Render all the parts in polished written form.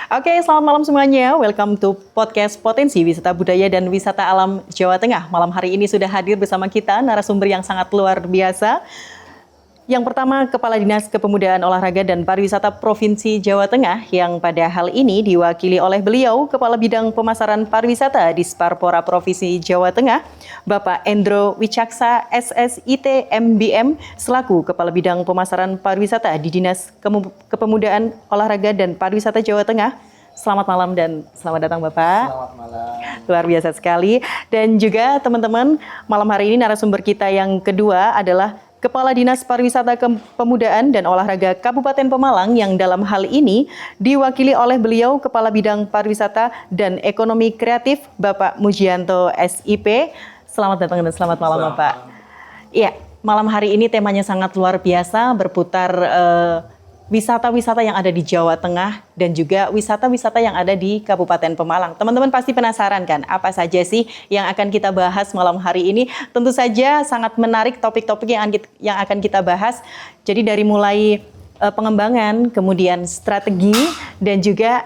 Oke, selamat malam semuanya. Welcome to podcast Potensi Wisata Budaya dan Wisata Alam Jawa Tengah. Malam hari ini sudah hadir bersama kita narasumber yang sangat luar biasa. Yang pertama, Kepala Dinas Kepemudaan Olahraga dan Pariwisata Provinsi Jawa Tengah yang pada hal ini diwakili oleh beliau, Kepala Bidang Pemasaran Pariwisata di Sparpora Provinsi Jawa Tengah, Bapak Endro Wicaksa SSIT MBM, selaku Kepala Bidang Pemasaran Pariwisata di Dinas Kepemudaan Olahraga dan Pariwisata Jawa Tengah. Selamat malam dan selamat datang Bapak. Selamat malam. Luar biasa sekali. Dan juga teman-teman, malam hari ini narasumber kita yang kedua adalah Kepala Dinas Pariwisata Kepemudaan dan Olahraga Kabupaten Pemalang yang dalam hal ini diwakili oleh beliau Kepala Bidang Pariwisata dan Ekonomi Kreatif Bapak Mujianto SIP. Selamat datang dan selamat malam Bapak. Iya, malam hari ini temanya sangat luar biasa, berputar wisata-wisata yang ada di Jawa Tengah dan juga wisata-wisata yang ada di Kabupaten Pemalang. Teman-teman pasti penasaran kan, apa saja sih yang akan kita bahas malam hari ini? Tentu saja sangat menarik topik-topik yang akan kita bahas. Jadi dari mulai pengembangan, kemudian strategi, dan juga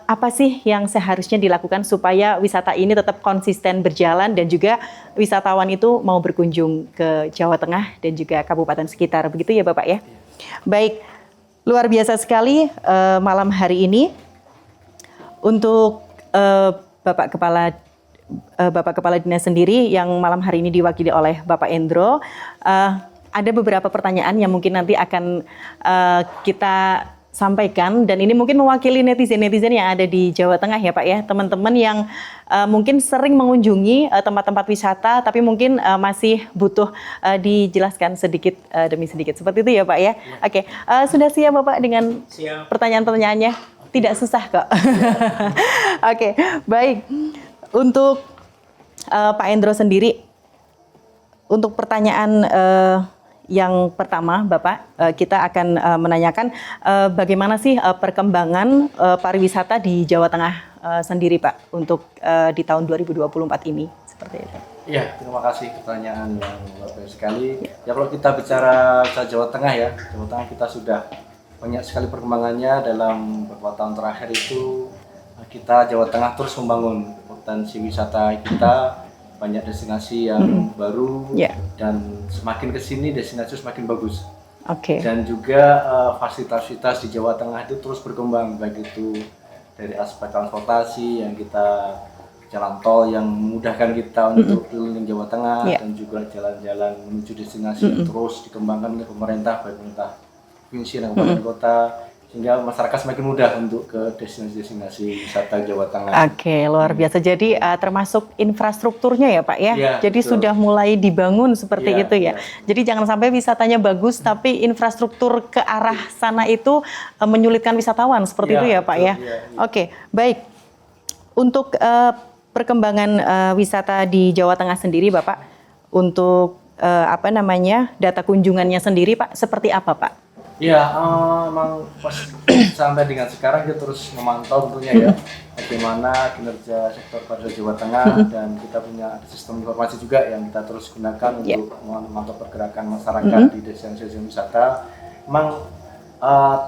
apa sih yang seharusnya dilakukan supaya wisata ini tetap konsisten berjalan dan juga wisatawan itu mau berkunjung ke Jawa Tengah dan juga kabupaten sekitar. Begitu ya Bapak ya? Baik. Luar biasa sekali malam hari ini untuk Bapak Kepala Dinas sendiri yang malam hari ini diwakili oleh Bapak Endro. Ada beberapa pertanyaan yang mungkin nanti akan kita sampaikan dan ini mungkin mewakili netizen-netizen yang ada di Jawa Tengah ya Pak ya, teman-teman yang mungkin sering mengunjungi tempat-tempat wisata tapi mungkin masih butuh dijelaskan sedikit demi sedikit seperti itu ya Pak ya. Oke, sudah siap Bapak dengan pertanyaan-pertanyaannya? Tidak susah kok. Oke, baik. Untuk Pak Endro sendiri, untuk pertanyaan yang pertama, Bapak, kita akan menanyakan bagaimana sih perkembangan pariwisata di Jawa Tengah sendiri, Pak, untuk di tahun 2024 ini, seperti itu. Iya, terima kasih pertanyaan yang luar biasa sekali. Ya kalau kita bicara Jawa Tengah ya, Jawa Tengah kita sudah banyak sekali perkembangannya dalam beberapa tahun terakhir itu kita Jawa Tengah terus membangun potensi wisata kita. Banyak destinasi yang baru dan semakin kesini destinasi semakin bagus. Dan juga fasilitas-fasilitas di Jawa Tengah itu terus berkembang, baik itu dari aspek transportasi yang kita jalan tol yang memudahkan kita untuk keliling Jawa Tengah dan juga jalan-jalan menuju destinasi yang terus dikembangkan oleh pemerintah, baik pemerintah provinsi dan kabupaten kota, sehingga masyarakat semakin mudah untuk ke destinasi-destinasi wisata Jawa Tengah. Oke, luar biasa. Jadi termasuk infrastrukturnya ya Pak ya? Ya jadi betul. Sudah mulai dibangun seperti itu ya? Jadi jangan sampai wisatanya bagus tapi infrastruktur ke arah sana itu menyulitkan wisatawan seperti itu ya Pak ya? Oke, baik. Untuk perkembangan wisata di Jawa Tengah sendiri Bapak, untuk data kunjungannya sendiri Pak, seperti apa Pak? Ya, memang sampai dengan sekarang kita terus memantau tentunya ya bagaimana kinerja sektor pariwisata Jawa Tengah dan kita punya sistem informasi juga yang kita terus gunakan untuk memantau pergerakan masyarakat di destinasi wisata. Memang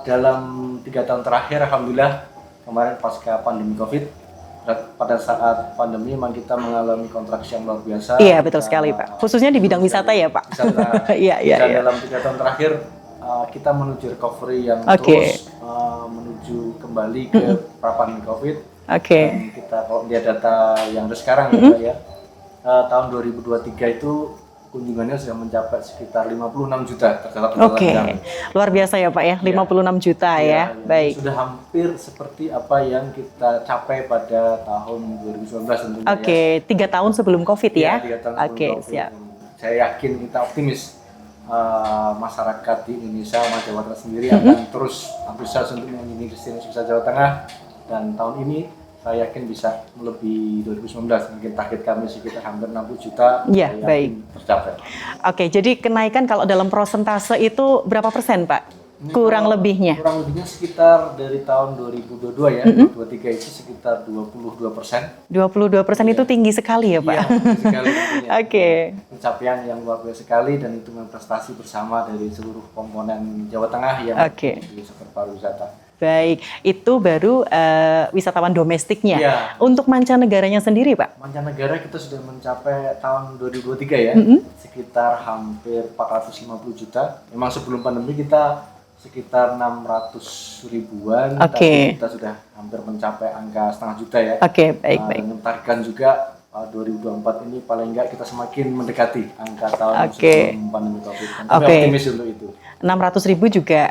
dalam 3 tahun terakhir, alhamdulillah kemarin pasca pandemi COVID, pada saat pandemi memang kita mengalami kontraksi yang luar biasa. Iya betul sekali Pak, khususnya di bidang wisata ya Pak. Dan dalam 3 tahun terakhir kita menuju recovery yang terus menuju kembali ke pra-pandemi COVID. Dan kita kalau lihat data yang ada sekarang ya, tahun 2023 itu kunjungannya sudah mencapai sekitar 56 juta tercatat. Luar biasa ya Pak ya, 56 juta ya. Baik. Sudah hampir seperti apa yang kita capai pada tahun 2019 tentunya. 3 tahun sebelum COVID ya. 3 tahun sebelum COVID. Siap. Saya yakin kita optimis masyarakat di Indonesia, Jawa Tengah sendiri akan terus antusias untuk mengunjungi destinasi wisata Jawa Tengah, dan tahun ini saya yakin bisa melebihi 2019. Mungkin target kami sekitar hampir 60 juta. Ya, baik. Tercapai. Jadi kenaikan kalau dalam persentase itu berapa persen Pak? Kurang lebihnya? Kurang lebihnya sekitar dari tahun 2022 ya, 2023 itu sekitar 22%. 22% itu tinggi sekali ya Pak? Iya, tinggi sekali. Pencapaian yang luar biasa sekali, dan itu prestasi bersama dari seluruh komponen Jawa Tengah yang di sektor pariwisata. baik. Itu baru wisatawan domestiknya. Iya. Untuk mancanegaranya sendiri, Pak? Mancanegara kita sudah mencapai tahun 2023 ya, sekitar hampir 450 juta. Memang sebelum pandemi kita sekitar 600 ribuan, tapi kita sudah hampir mencapai angka setengah juta ya. Oke, baik. Dengan target juga 2024 ini paling enggak kita semakin mendekati angka tahun sebelum pandemi COVID. Tapi optimis untuk itu. 600.000 juga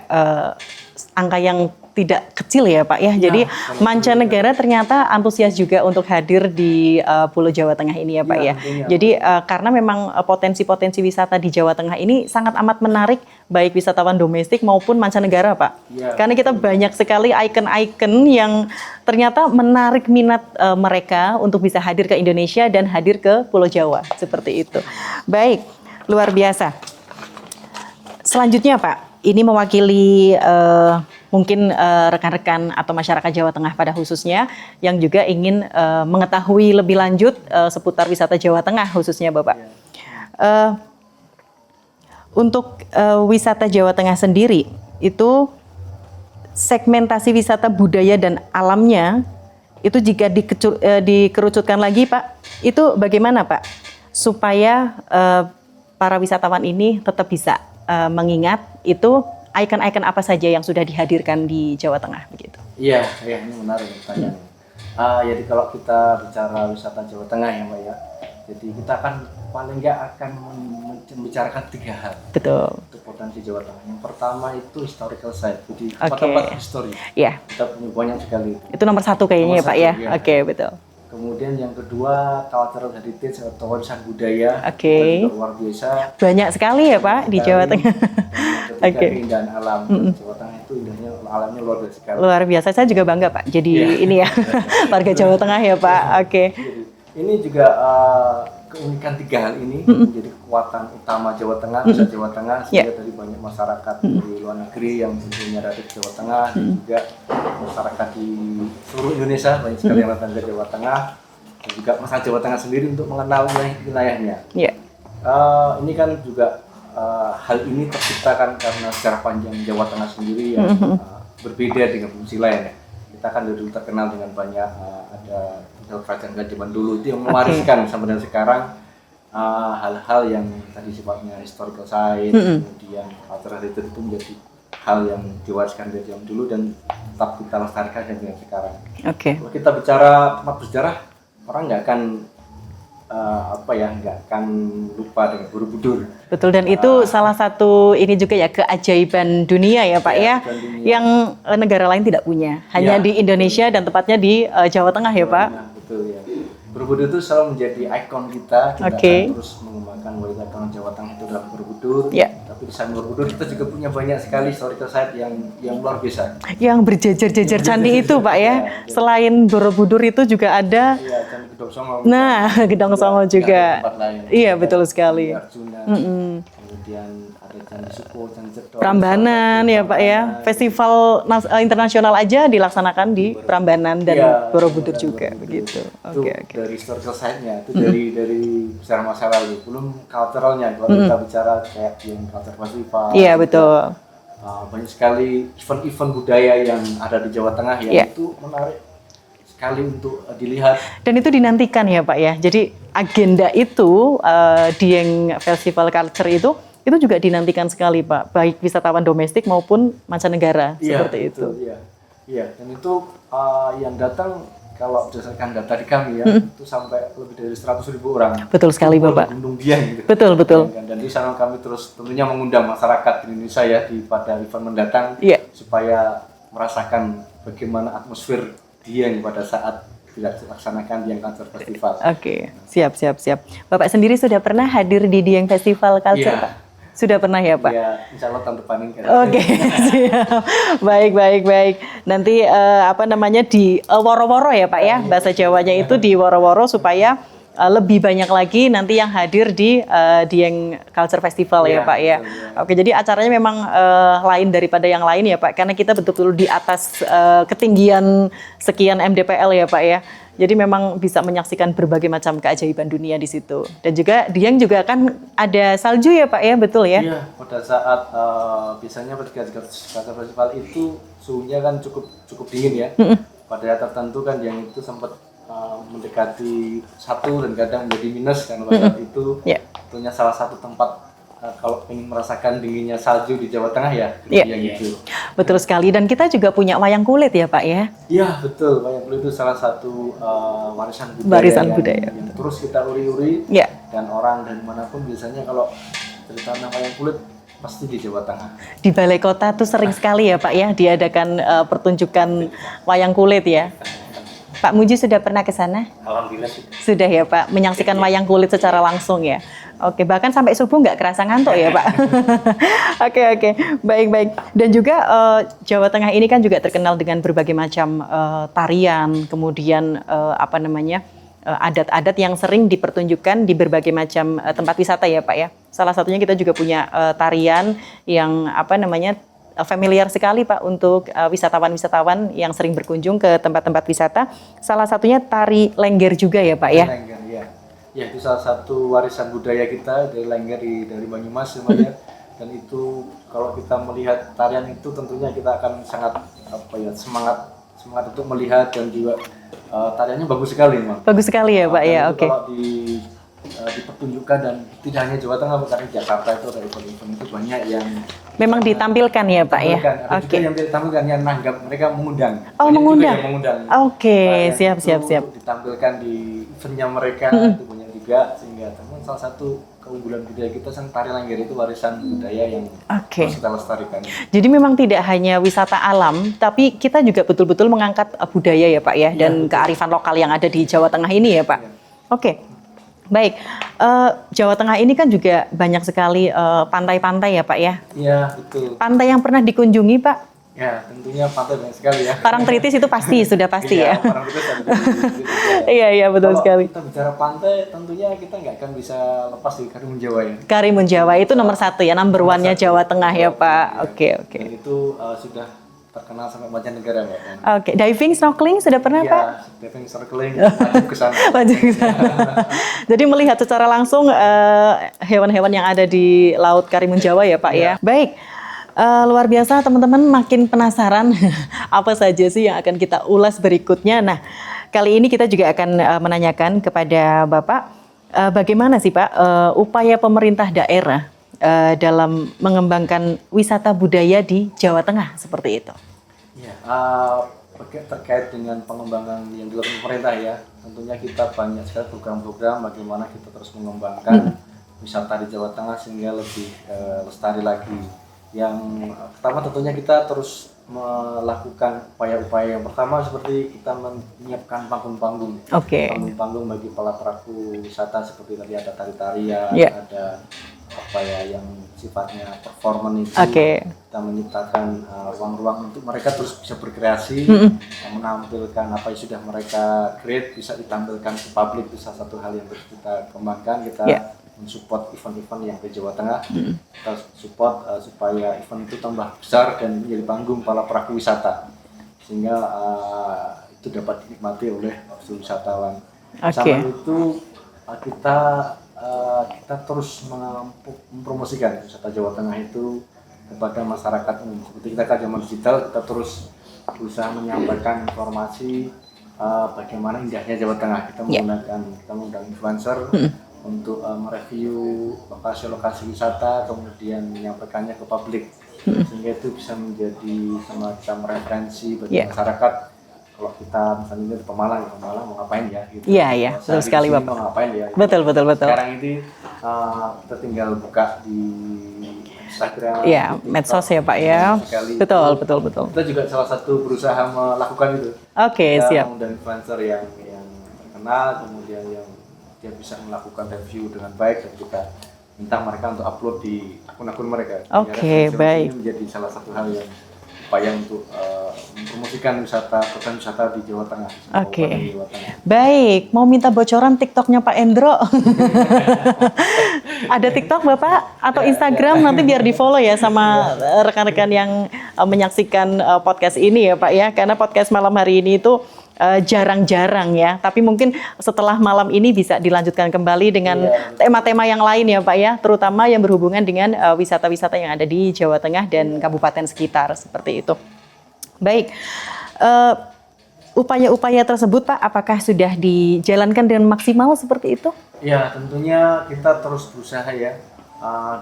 angka yang tidak kecil ya Pak ya. Jadi mancanegara ternyata antusias juga untuk hadir di Pulau Jawa Tengah ini ya Pak ya. Jadi karena memang potensi-potensi wisata di Jawa Tengah ini sangat amat menarik baik wisatawan domestik maupun mancanegara Pak. Karena kita banyak sekali ikon-ikon yang ternyata menarik minat mereka untuk bisa hadir ke Indonesia dan hadir ke Pulau Jawa seperti itu. Baik, luar biasa. Selanjutnya Pak, ini mewakili mungkin rekan-rekan atau masyarakat Jawa Tengah pada khususnya yang juga ingin mengetahui lebih lanjut seputar wisata Jawa Tengah khususnya Bapak. Untuk wisata Jawa Tengah sendiri itu segmentasi wisata budaya dan alamnya itu jika dikerucutkan lagi Pak, itu bagaimana Pak supaya para wisatawan ini tetap bisa mengingat itu ikon-ikon apa saja yang sudah dihadirkan di Jawa Tengah begitu? Iya, ini menarik pertanyaan. Jadi kalau kita bicara wisata Jawa Tengah ya Mbak ya, jadi kita akan paling nggak akan membicarakan 3 hal. Betul. Untuk potensi Jawa Tengah. Yang pertama itu historical site, jadi tempat-tempat histori. Iya. Kita punya banyak sekali. Itu nomor 1 kayaknya ya Pak ya. Oke, betul. Kemudian yang kedua cultural heritage atau warisan budaya, itu juga luar biasa. Banyak sekali ya Pak di Jawa Tengah. Keindahan alam Jawa Tengah itu indahnya alamnya luar biasa sekali. Luar biasa, saya juga bangga Pak. Jadi ini ya warga Jawa Tengah ya Pak. Oke. Ini juga keunikan 3 hal ini menjadi kekuatan utama Jawa Tengah, wisata Jawa Tengah sehingga dari banyak masyarakat di luar negeri yang tentunya datang ke Jawa Tengah dan juga masyarakat di seluruh Indonesia banyak sekali yang datang ke Jawa Tengah dan juga masyarakat Jawa Tengah sendiri untuk mengenal wilayahnya. Ini kan juga hal ini terciptakan karena sejarah panjang Jawa Tengah sendiri yang berbeda dengan provinsi lain. Kita kan dulu terkenal dengan banyak ada kerajaan zaman dulu itu yang mewariskan sampai dan sekarang hal-hal yang tadi sifatnya historical site, kemudian cultural heritage itu menjadi hal yang diwariskan dari zaman dulu dan tetap kita lestarikan sampai sekarang. Kalau kita bicara tempat bersejarah, orang nggak akan nggak akan lupa dengan Borobudur. Betul, dan itu salah satu ini juga ya keajaiban dunia ya Pak ya, yang negara lain tidak punya, hanya di Indonesia dan tepatnya di Jawa Tengah ya Pak. Betul ya. Borobudur itu selalu menjadi ikon kita akan terus mengembangkan wisata Jawa Tengah itu dalam Borobudur. Tapi di samping Borobudur kita juga punya banyak sekali historical site yang luar biasa. Yang berjejer-jejer candi itu Pak ya. Selain Borobudur itu juga ada Candi Gedong Songo. Nah, Gedong Songo juga. Iya, betul sekali. Arjuna. Kemudian ada Candi Suko, Candi Cedok, Prambanan ya Pak ya. Festival internasional aja dilaksanakan di Prambanan dan Borobudur juga begitu. Oke. Dari historical site-nya itu dari sejarah masa lalu, belum culturalnya. Kalau kita bicara kayak yang culture festival. Iya betul. Banyak sekali event-event budaya yang ada di Jawa Tengah yang itu menarik sekali untuk dilihat. Dan itu dinantikan ya Pak ya. Jadi agenda itu Dieng Festival Culture itu juga dinantikan sekali Pak, baik wisatawan domestik maupun mancanegara seperti itu. Iya, dan itu yang datang kalau berdasarkan data di kami ya, itu sampai lebih dari 100.000 orang. Betul sekali Bapak. Gunung Dieng gitu. Betul. Dan di sana kami terus tentunya mengundang masyarakat di Indonesia ya pada event mendatang supaya merasakan bagaimana atmosfer Dieng pada saat dilaksanakan Dieng Culture Festival. Oke, siap. Bapak sendiri sudah pernah hadir di Dieng Festival Culture Pak? Sudah pernah ya Pak? Iya, insya Allah tahun depan ini. Oke, siap. Baik. Nanti di woro-woro ya Pak ya, bahasa Jawanya itu di woro-woro supaya lebih banyak lagi nanti yang hadir di Dieng Culture Festival ya Pak ya. Oke, jadi acaranya memang lain daripada yang lain ya Pak, karena kita betul-betul di atas ketinggian sekian mdpl ya Pak ya. Jadi memang bisa menyaksikan berbagai macam keajaiban dunia di situ. Dan juga Dieng juga kan ada salju ya Pak ya, betul ya? Iya, pada saat biasanya pada Culture Festival itu suhunya kan cukup dingin ya. Pada daerah tertentu kan yang itu sempat mendekati 1 dan kadang menjadi minus kan pada saat itu. Tentunya salah satu tempat kalau ingin merasakan dinginnya salju di Jawa Tengah ya, yang itu. Betul sekali, dan kita juga punya wayang kulit ya Pak ya? Iya betul, wayang kulit itu salah satu warisan budaya yang terus kita uri-uri, dan orang dari manapun biasanya kalau cerita tentang wayang kulit pasti di Jawa Tengah. Di Balai Kota tuh sering sekali ya Pak ya diadakan pertunjukan wayang kulit ya. Pak Muji sudah pernah ke sana? Alhamdulillah sudah ya Pak, menyaksikan wayang kulit secara langsung ya. Oke, bahkan sampai subuh nggak kerasa ngantuk ya Pak. Oke, baik. Dan juga Jawa Tengah ini kan juga terkenal dengan berbagai macam tarian, kemudian adat-adat yang sering dipertunjukkan di berbagai macam tempat wisata ya Pak ya. Salah satunya kita juga punya tarian yang familiar sekali Pak untuk wisatawan-wisatawan yang sering berkunjung ke tempat-tempat wisata. Salah satunya tari Lengger juga ya Pak ya? Lengger, ya. Ya, itu salah satu warisan budaya kita dari Lengger dari Banyumas semuanya. Dan itu kalau kita melihat tarian itu tentunya kita akan sangat semangat untuk melihat, dan juga tariannya bagus sekali memang. Bagus sekali ya Pak ya, oke. Kalau dipertunjukkan, dan tidak hanya Jawa Tengah, karena Jakarta itu ada event-event itu banyak yang memang ditampilkan ya Pak ya. Ada juga yang ditampilkan, yang nanggap, mereka mengundang. Mengundang. Oke, siap. Ditampilkan di eventnya mereka itu banyak juga, sehingga salah satu keunggulan budaya kita tari Lengger itu warisan budaya yang harus kita lestarikan. Jadi memang tidak hanya wisata alam, tapi kita juga betul-betul mengangkat budaya ya Pak ya, dan kearifan lokal yang ada di Jawa Tengah ini ya Pak. Oke. Baik, Jawa Tengah ini kan juga banyak sekali pantai-pantai ya Pak ya? Iya, betul. Pantai yang pernah dikunjungi Pak? Ya, tentunya pantai banyak sekali ya. Parangtritis itu sudah pasti ya? Parangtritis ada di Iya, betul sekali. Kalau kita bicara pantai, tentunya kita nggak akan bisa lepas dari Karimun Jawa ya. Karimun Jawa itu nomor 1 ya, number 1-nya Jawa Tengah ya Pak? Oke. Dan itu sudah terkenal sampai mancanegara Pak. Oke, diving, snorkeling sudah pernah Pak? Iya, diving, snorkeling, wajib ke sana. Jadi melihat secara langsung hewan-hewan yang ada di Laut Karimun Jawa ya Pak ya. Baik, luar biasa teman-teman, makin penasaran apa saja sih yang akan kita ulas berikutnya. Nah, kali ini kita juga akan menanyakan kepada Bapak, bagaimana sih Pak upaya pemerintah daerah dalam mengembangkan wisata budaya di Jawa Tengah seperti itu? Ya, terkait dengan pengembangan yang dilakukan pemerintah ya, tentunya kita banyak sekali program-program bagaimana kita terus mengembangkan wisata di Jawa Tengah sehingga lebih lestari lagi. Yang pertama tentunya kita terus melakukan upaya-upaya yang pertama seperti kita menyiapkan panggung-panggung. Panggung-panggung bagi pelaku wisata seperti tadi ada tari-tarian, ada yang sifatnya performance itu. Kita menciptakan ruang-ruang untuk mereka terus bisa berkreasi, menampilkan apa yang sudah mereka create bisa ditampilkan ke publik. Itu salah satu hal yang terus kita kembangkan. Kita mensupport event-event yang di Jawa Tengah, kita support supaya event itu tambah besar dan menjadi panggung para pelaku wisata, sehingga itu dapat dinikmati oleh wisatawan. Sama itu kita terus mempromosikan wisata Jawa Tengah itu kepada masyarakat umum. Seperti kita kan zaman digital, kita terus berusaha menyampaikan informasi bagaimana indahnya Jawa Tengah. Kita mengundang influencer untuk mereview lokasi-lokasi wisata, kemudian menyampaikannya ke publik, sehingga itu bisa menjadi semacam referensi bagi masyarakat. Kalau kita misalnya di Pemalang mau ngapain ya? Gitu. Iya, betul sekali Bapak. Mau ngapain ya? Gitu. Betul. Sekarang ini kita tinggal buka di Instagram, medsos ya Pak ya. Betul. Kita juga salah satu berusaha melakukan itu. Siap. Dan influencer yang terkenal, kemudian yang dia bisa melakukan review dengan baik, dan kita minta mereka untuk upload di akun-akun mereka. Baik. Ini menjadi salah satu hal yang upaya untuk mempromosikan program wisata di Jawa Tengah. Baik, mau minta bocoran TikToknya Pak Endro. Ada TikTok Bapak atau Instagram, nanti biar di follow ya sama rekan-rekan yang menyaksikan podcast ini ya Pak ya, karena podcast malam hari ini itu jarang-jarang ya, tapi mungkin setelah malam ini bisa dilanjutkan kembali dengan tema-tema yang lain ya Pak ya, terutama yang berhubungan dengan wisata-wisata yang ada di Jawa Tengah dan kabupaten sekitar seperti itu. Baik. Eh, upaya-upaya tersebut Pak, apakah sudah dijalankan dengan maksimal seperti itu? Ya, tentunya kita terus berusaha ya,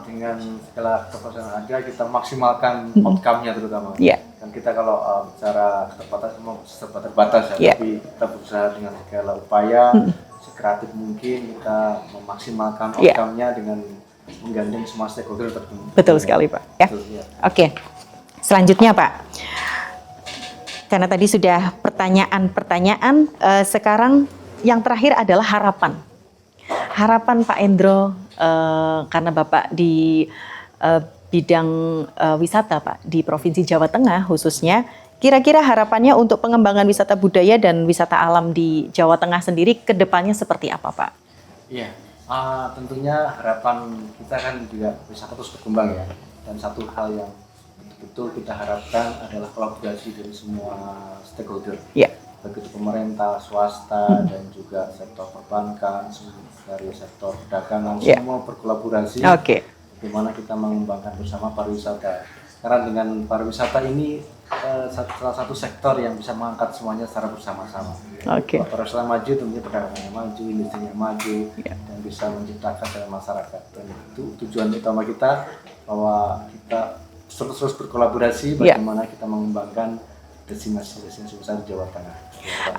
dengan segala keterbatasan yang ada, kita maksimalkan outcome-nya terutama. Iya. Dan kita kalau bicara keterbatasan semua serba terbatas ya, Iya. tapi kita berusaha dengan segala upaya, sekreatif mungkin kita memaksimalkan Iya. outcome-nya dengan menggandeng semua stakeholder tertentu. Betul sekali Pak. Ya. Betul, ya. Oke. Selanjutnya Pak, karena tadi sudah pertanyaan-pertanyaan, sekarang yang terakhir adalah harapan. Harapan Pak Endro, karena Bapak di bidang wisata Pak, di Provinsi Jawa Tengah khususnya, kira-kira harapannya untuk pengembangan wisata budaya dan wisata alam di Jawa Tengah sendiri ke depannya seperti apa Pak? Iya, tentunya harapan kita kan juga wisata terus berkembang ya. Dan satu hal yang betul kita harapkan adalah kolaborasi dari semua stakeholder. Ya. Baik itu pemerintah, swasta, dan juga sektor perbankan, dari sektor perdagangan, Ya. semua berkolaborasi. Oke. Bagaimana kita mengembangkan bersama pariwisata. Karena dengan pariwisata ini salah satu sektor yang bisa mengangkat semuanya secara bersama-sama. Oke. Kalau pariwisata maju, tentunya perdagangannya maju, industrinya maju, Ya. dan bisa menciptakan dalam masyarakat. Dan itu tujuan utama kita, bahwa kita terus berkolaborasi Ya. bagaimana kita mengembangkan destinasi-destinasi besar di Jawa Tengah.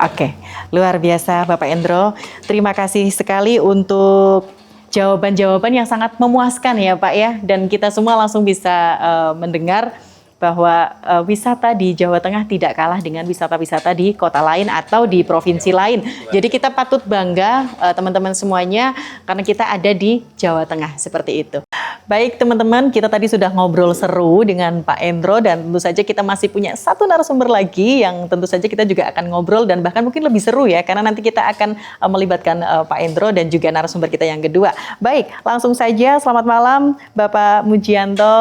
Oke, luar biasa Bapak Endro. Terima kasih sekali untuk jawaban-jawaban yang sangat memuaskan ya Pak ya. Dan kita semua langsung bisa mendengar bahwa wisata di Jawa Tengah tidak kalah dengan wisata-wisata di kota lain atau di provinsi lain. Jadi kita patut bangga teman-teman semuanya karena kita ada di Jawa Tengah seperti itu. Baik teman-teman, kita tadi sudah ngobrol seru dengan Pak Endro dan tentu saja kita masih punya satu narasumber lagi yang tentu saja kita juga akan ngobrol dan bahkan mungkin lebih seru ya karena nanti kita akan melibatkan Pak Endro dan juga narasumber kita yang kedua. Baik, langsung saja selamat malam Bapak Mujianto.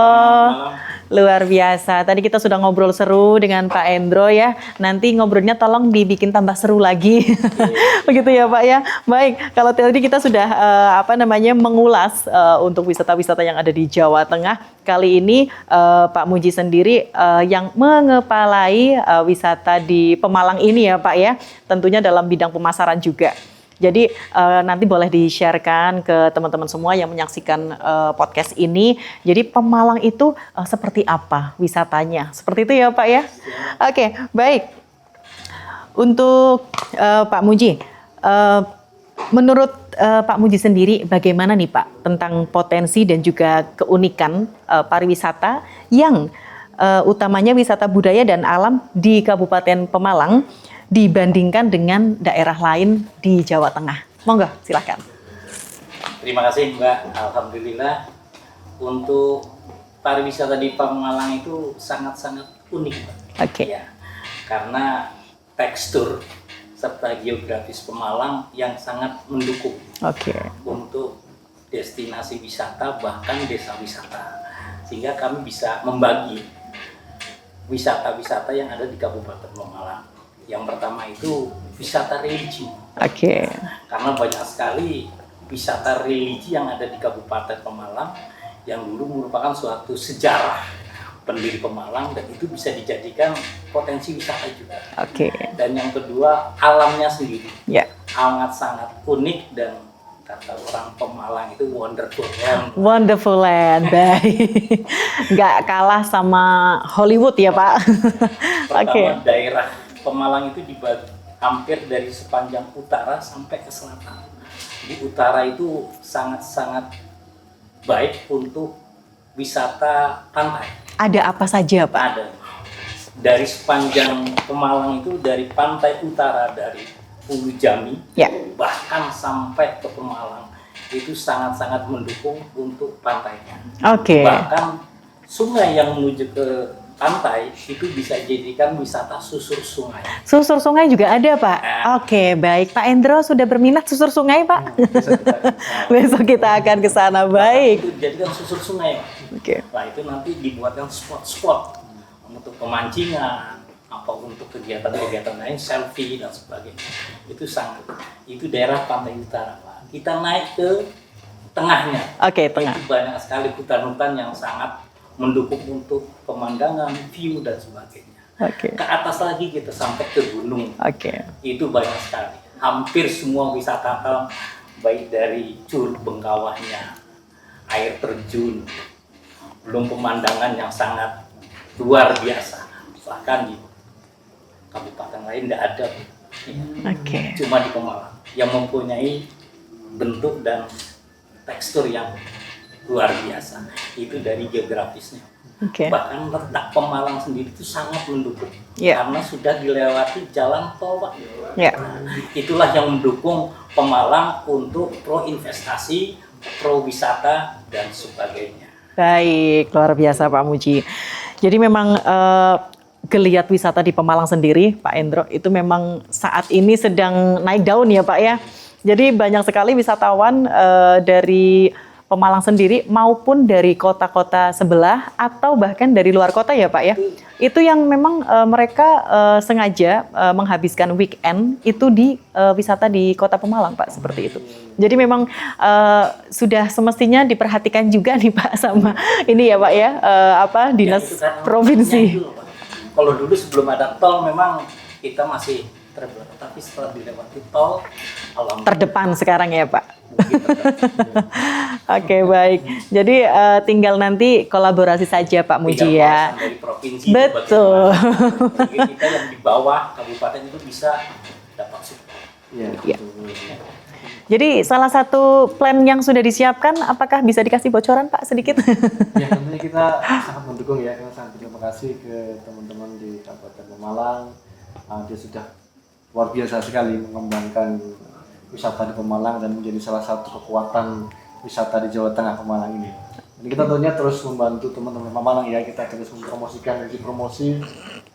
Luar biasa. Tadi kita sudah ngobrol seru dengan Pak Endro ya. Nanti ngobrolnya tolong dibikin tambah seru lagi. Begitu ya Pak ya. Baik, kalau tadi kita sudah mengulas untuk wisata-wisata yang ada di Jawa Tengah. Kali ini Pak Muji sendiri yang mengepalai wisata di Pemalang ini ya Pak ya. Tentunya dalam bidang pemasaran juga. Jadi nanti boleh di-sharekan ke teman-teman semua yang menyaksikan podcast ini. Jadi Pemalang itu seperti apa wisatanya? Seperti itu ya Pak ya? Oke, baik. Untuk Pak Muji, menurut Pak Muji sendiri bagaimana nih Pak tentang potensi dan juga keunikan pariwisata yang utamanya wisata budaya dan alam di Kabupaten Pemalang dibandingkan dengan daerah lain di Jawa Tengah? Monggo, silakan. Terima kasih Mbak. Alhamdulillah untuk pariwisata di Pemalang itu sangat-sangat unik Mbak. Oke. Ya, karena tekstur serta geografis Pemalang yang sangat mendukung Oke. untuk destinasi wisata bahkan desa wisata. Sehingga kami bisa membagi wisata-wisata yang ada di Kabupaten Pemalang. Yang pertama itu wisata religi. Oke. Karena banyak sekali wisata religi yang ada di Kabupaten Pemalang yang dulu merupakan suatu sejarah pendiri Pemalang dan itu bisa dijadikan potensi wisata juga. Oke. Dan yang kedua, alamnya sendiri. Ya. Sangat unik dan kata orang Pemalang itu wonderful land. Wonderful land, baik. Nggak kalah sama Hollywood ya Pak. Pertama, daerah Pemalang itu dibagi hampir dari sepanjang utara sampai ke selatan. Di utara itu sangat-sangat baik untuk wisata pantai. Ada apa saja Pak? Ada. Dari sepanjang Pemalang itu dari pantai utara dari Ulu Jami, Ya. bahkan sampai ke Pemalang itu sangat-sangat mendukung untuk pantainya. Oke. Bahkan sungai yang menuju ke pantai itu bisa dijadikan wisata susur sungai. Susur sungai juga ada Pak? Oke, baik. Pak Endro sudah berminat susur sungai Pak? Besok kita akan ke sana, baik. Itu dijadikan susur sungai. Oke. Nah itu nanti dibuatkan spot-spot untuk pemancingan, apa untuk kegiatan-kegiatan lain, selfie dan sebagainya. Itu daerah pantai utara Pak. Kita naik ke tengahnya. Oke, tengah. Itu banyak sekali hutan-hutan yang sangat mendukung untuk pemandangan, view dan sebagainya. Oke. Ke atas lagi kita sampai ke gunung. Oke. Itu banyak sekali. Hampir semua wisata alam, baik dari Curug Bengkawahnya, air terjun, belum pemandangan yang sangat luar biasa. Bahkan di kabupaten lain tidak ada. Oke. Cuma di Pemalang yang mempunyai bentuk dan tekstur yang luar biasa. Itu dari geografisnya. Oke. Bahkan letak Pemalang sendiri itu sangat mendukung. Ya. Karena sudah dilewati jalan tol, Pak. Ya. Itulah yang mendukung Pemalang untuk pro investasi, pro wisata dan sebagainya. Baik, luar biasa Pak Muji. Jadi memang geliat wisata di Pemalang sendiri, Pak Endro, itu memang saat ini sedang naik daun ya Pak ya. Jadi banyak sekali wisatawan dari Pemalang sendiri maupun dari kota-kota sebelah atau bahkan dari luar kota ya Pak ya. Itu yang memang mereka sengaja menghabiskan weekend itu di wisata di Kota Pemalang Pak, seperti itu. Jadi memang sudah semestinya diperhatikan juga nih Pak sama ini ya Pak ya, dinas Ya, itu kan provinsi. dulu, Pak. Kalau dulu sebelum ada tol memang kita masih terbatas, tapi setelah dilewati tol, alhamdulillah Terdepan sekarang ya Pak. mungkin terdepan. Oke baik. Jadi tinggal nanti kolaborasi saja Pak Muji Tinggal ya. pengawasan dari provinsi. Betul. bagaimana. Jadi kita yang di bawah kabupaten itu bisa dapat support. Iya. Ya. betul. Jadi salah satu plan yang sudah disiapkan, apakah bisa dikasih bocoran Pak sedikit? Ya tentunya kita sangat mendukung ya, kita sangat berterima kasih ke teman-teman di Kabupaten Pemalang. Dia sudah luar biasa sekali mengembangkan wisata di Pemalang dan menjadi salah satu kekuatan wisata di Jawa Tengah Pemalang ini. Jadi kita tentunya terus membantu teman-teman Pemalang ya, kita terus mempromosikan promosi,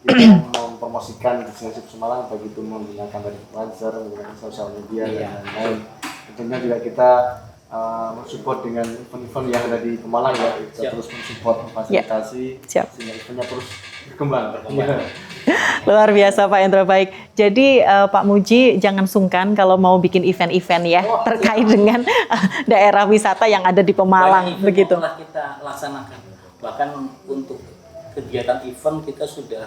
kita mempromosikan destinasi Pemalang baik itu menggunakan dari influencer, menggunakan sosial media dan lain-lain. Tentunya juga kita mensupport dengan event-event yang ada di Pemalang ya, kita terus mensupport, memfasilitasi Siap. sehingga eventnya terus berkembang. Luar biasa Pak Endro, baik. Jadi Pak Muji jangan sungkan kalau mau bikin event-event ya terkait dengan daerah wisata yang ada di Pemalang, Banyak event begitu. yang telah kita laksanakan. Bahkan untuk kegiatan event kita sudah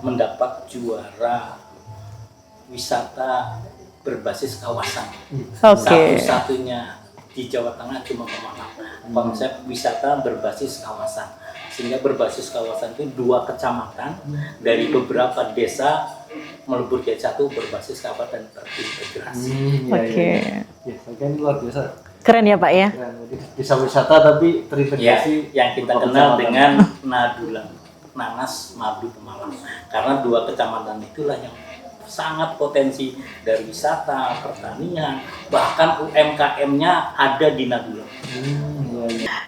mendapat juara wisata berbasis kawasan. Oke. Satu-satunya di Jawa Tengah cuma Pemalang. Konsep wisata berbasis kawasan. Sehingga berbasis kawasan itu 2 kecamatan dari beberapa desa melebur jadi satu berbasis kabupaten terintegrasi. Oke. Ya, ini luar biasa. Keren ya Pak ya. Keren. Jadi desa wisata tapi Ya, terintegrasi. yang kita beberapa kenal kecamatan. dengan Nadulan, Nanas, Madu, Pemalang. Karena 2 kecamatan itulah yang sangat potensi dari wisata, pertanian, bahkan UMKM-nya ada di Nadulan.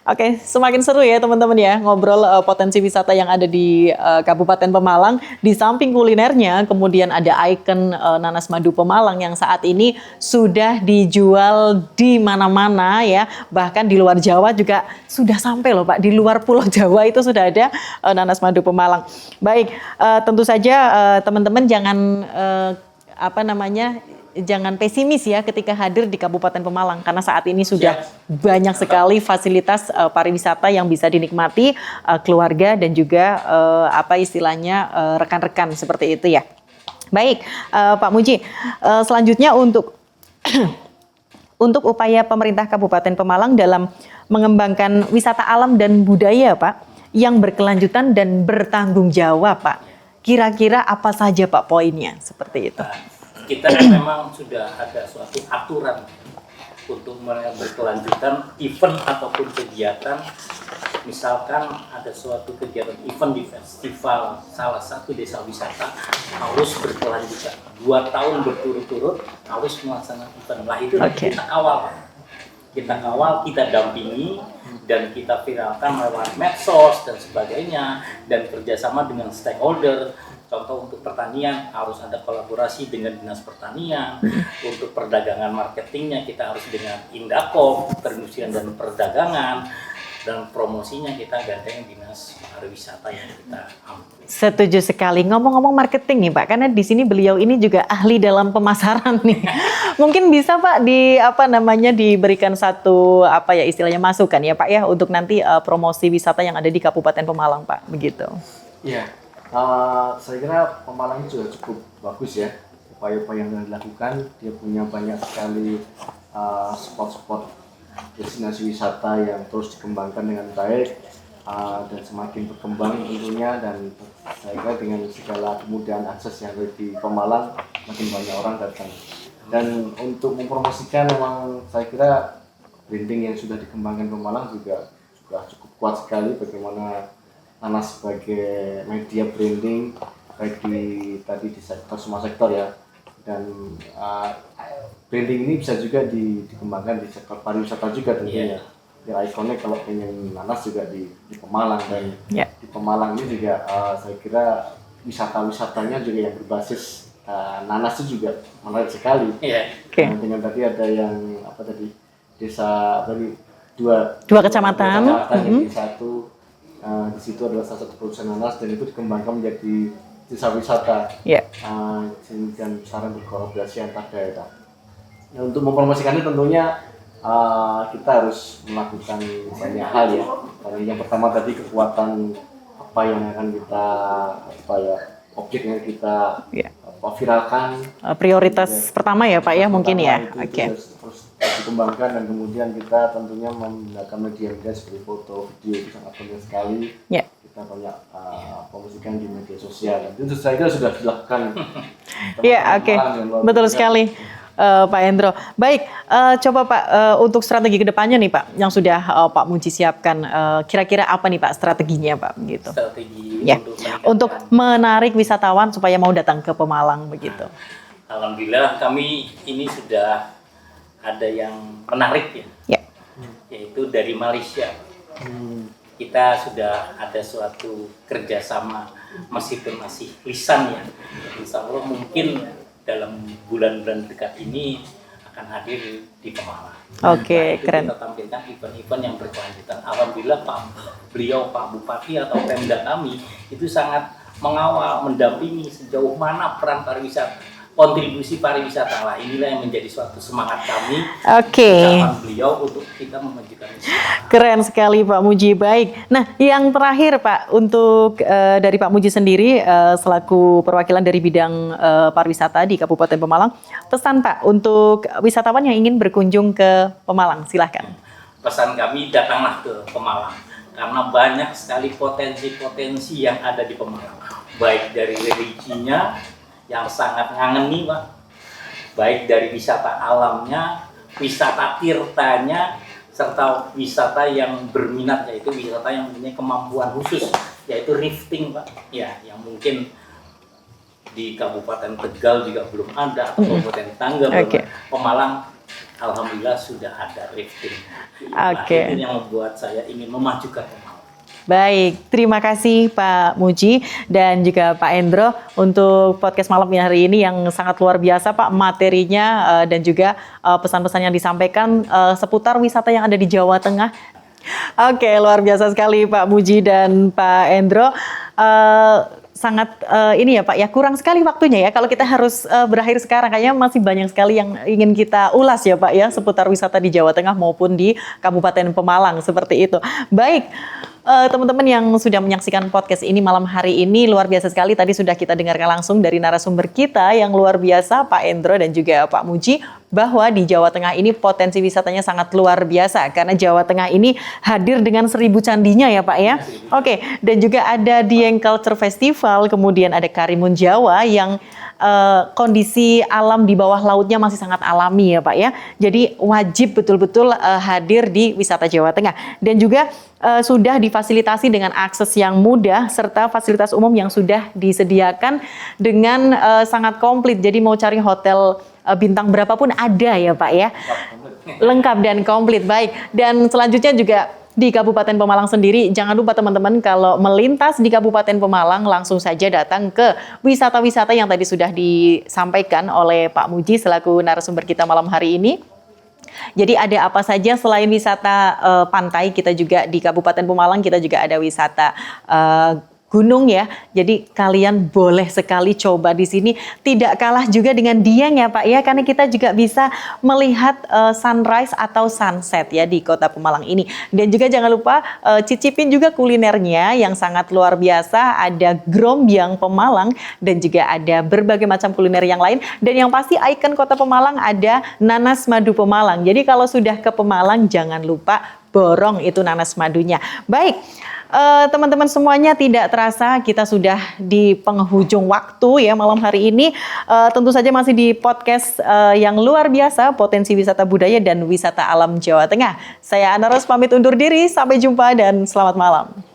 Oke, semakin seru ya teman-teman ya ngobrol potensi wisata yang ada di Kabupaten Pemalang. Di samping kulinernya, kemudian ada ikon nanas madu Pemalang yang saat ini sudah dijual di mana-mana ya. Bahkan di luar Jawa juga sudah sampai loh Pak. Di luar Pulau Jawa itu sudah ada nanas madu Pemalang. Baik, tentu saja teman-teman jangan jangan pesimis ya ketika hadir di Kabupaten Pemalang karena saat ini sudah banyak sekali fasilitas pariwisata yang bisa dinikmati keluarga dan juga rekan-rekan seperti itu ya. Baik, Pak Muji, selanjutnya untuk untuk upaya pemerintah Kabupaten Pemalang dalam mengembangkan wisata alam dan budaya, Pak, yang berkelanjutan dan bertanggung jawab, Pak. Kira-kira apa saja, Pak, poinnya seperti itu? Kita memang sudah ada suatu aturan untuk berkelanjutan event ataupun kegiatan. Misalkan ada suatu kegiatan event di festival salah satu desa wisata harus berkelanjutan 2 tahun berturut-turut harus melaksanakan event. Nah itu kita kawal, kita dampingi dan kita viralkan lewat medsos dan sebagainya dan kerjasama dengan stakeholder. Contoh untuk pertanian harus ada kolaborasi dengan dinas pertanian, untuk perdagangan marketingnya kita harus dengan Indako, perindustrian dan perdagangan, dan promosinya kita gandeng dinas pariwisata yang kita ambil. Setuju sekali. Ngomong-ngomong marketing nih Pak, karena di sini beliau ini juga ahli dalam pemasaran nih. Mungkin bisa Pak diberikan satu istilahnya masukan ya Pak ya untuk nanti promosi wisata yang ada di Kabupaten Pemalang Pak, begitu. Iya. Saya kira Pemalang juga cukup bagus ya, upaya-upaya yang sudah dilakukan. Dia punya banyak sekali spot-spot destinasi wisata yang terus dikembangkan dengan baik dan semakin berkembang tentunya, dan saya kira dengan segala kemudahan akses yang ada di Pemalang makin banyak orang datang. Dan untuk mempromosikan memang saya kira branding yang sudah dikembangkan Pemalang juga cukup kuat sekali, bagaimana Nanas sebagai media branding baik di sektor semua sektor ya, dan branding ini bisa juga dikembangkan di sektor pariwisata juga tentunya. Biar ikonik kalau pengen Nanas juga di Pemalang, dan di Pemalang ini juga saya kira wisata-wisatanya juga yang berbasis Nanas itu juga menarik sekali. Dengan tadi ada yang desa dua kecamatan jadi satu, di situ adalah salah satu perusahaan nanas dan itu dikembangkan menjadi desa wisata dan saran berkolaborasi antar daerah. Nah, untuk mempromosikannya tentunya kita harus melakukan banyak hal ya. Yang pertama tadi kekuatan apa yang akan kita objek yang kita viralkan. Prioritas pertama ya Pak ya mungkin ya. Terus dikembangkan, dan kemudian kita tentunya menggunakan media-media seperti foto, video itu sangat penting sekali. Kita banyak promosikan di media sosial. Dan itu saya kira sudah dilakukan. Betul sekali. Pak Hendro. Baik, coba Pak untuk strategi kedepannya nih Pak, yang sudah Pak Muji siapkan, kira-kira apa nih Pak strateginya Pak? Gitu. Strategi untuk menarik wisatawan supaya mau datang ke Pemalang begitu. Alhamdulillah kami ini sudah ada yang menarik ya, yaitu dari Malaysia. Kita sudah ada suatu kerjasama meskipun masih lisan ya. Insya Allah mungkin dalam bulan-bulan dekat ini akan hadir di Pemalang. Keren. Kita tampilkan event-event yang berkelanjutan. Alhamdulillah Pak Bupati atau Pemda kami itu sangat mengawal, mendampingi sejauh mana peran pariwisata, kontribusi pariwisata lah. Inilah yang menjadi suatu semangat kami. Ucapan beliau untuk kita memajukan wisata. Keren sekali Pak Muji. Baik. Nah, yang terakhir Pak, untuk dari Pak Muji sendiri selaku perwakilan dari bidang pariwisata di Kabupaten Pemalang, pesan Pak untuk wisatawan yang ingin berkunjung ke Pemalang, silahkan. Pesan kami, datanglah ke Pemalang karena banyak sekali potensi-potensi yang ada di Pemalang, baik dari religinya yang sangat ngangeni Pak, baik dari wisata alamnya, wisata tirtanya, serta wisata yang berminat, yaitu wisata yang mempunyai kemampuan khusus, yaitu rafting Pak, ya, yang mungkin di Kabupaten Tegal juga belum ada, atau Kabupaten Tangga belum ada. Pemalang alhamdulillah sudah ada rafting. Itu yang membuat saya ingin memajukan Pemalang. Baik, terima kasih Pak Muji dan juga Pak Hendro untuk podcast malam hari ini yang sangat luar biasa Pak materinya dan juga pesan-pesan yang disampaikan seputar wisata yang ada di Jawa Tengah. Luar biasa sekali Pak Muji dan Pak Hendro. Sangat ini ya Pak ya, kurang sekali waktunya ya kalau kita harus berakhir sekarang, kayaknya masih banyak sekali yang ingin kita ulas ya Pak ya seputar wisata di Jawa Tengah maupun di Kabupaten Pemalang seperti itu. Baik, teman-teman yang sudah menyaksikan podcast ini malam hari ini, luar biasa sekali tadi sudah kita dengarkan langsung dari narasumber kita yang luar biasa Pak Hendro dan juga Pak Muji, bahwa di Jawa Tengah ini potensi wisatanya sangat luar biasa karena Jawa Tengah ini hadir dengan 1000 candinya ya Pak ya. Dan juga ada Dieng Culture Festival, kemudian ada Karimun Jawa yang kondisi alam di bawah lautnya masih sangat alami ya Pak ya. Jadi wajib betul-betul hadir di wisata Jawa Tengah, dan juga sudah difasilitasi dengan akses yang mudah serta fasilitas umum yang sudah disediakan dengan sangat komplit. Jadi mau cari hotel bintang berapapun ada ya Pak ya. Lengkap dan komplit. Baik, dan selanjutnya juga di Kabupaten Pemalang sendiri, jangan lupa teman-teman kalau melintas di Kabupaten Pemalang langsung saja datang ke wisata-wisata yang tadi sudah disampaikan oleh Pak Muji selaku narasumber kita malam hari ini. Jadi ada apa saja selain wisata pantai, kita juga di Kabupaten Pemalang kita juga ada wisata gunung ya. Jadi kalian boleh sekali coba di sini. Tidak kalah juga dengan Dieng ya Pak ya, karena kita juga bisa melihat sunrise atau sunset ya di Kota Pemalang ini. Dan juga jangan lupa cicipin juga kulinernya yang sangat luar biasa. Ada Grombyang Pemalang dan juga ada berbagai macam kuliner yang lain. Dan yang pasti ikon Kota Pemalang ada nanas madu Pemalang. Jadi kalau sudah ke Pemalang jangan lupa borong itu nanas madunya. Baik. Teman-teman semuanya, tidak terasa kita sudah di penghujung waktu ya malam hari ini. Tentu saja masih di podcast yang luar biasa, Potensi Wisata Budaya dan Wisata Alam Jawa Tengah. Saya Ana Ros pamit undur diri, sampai jumpa dan selamat malam.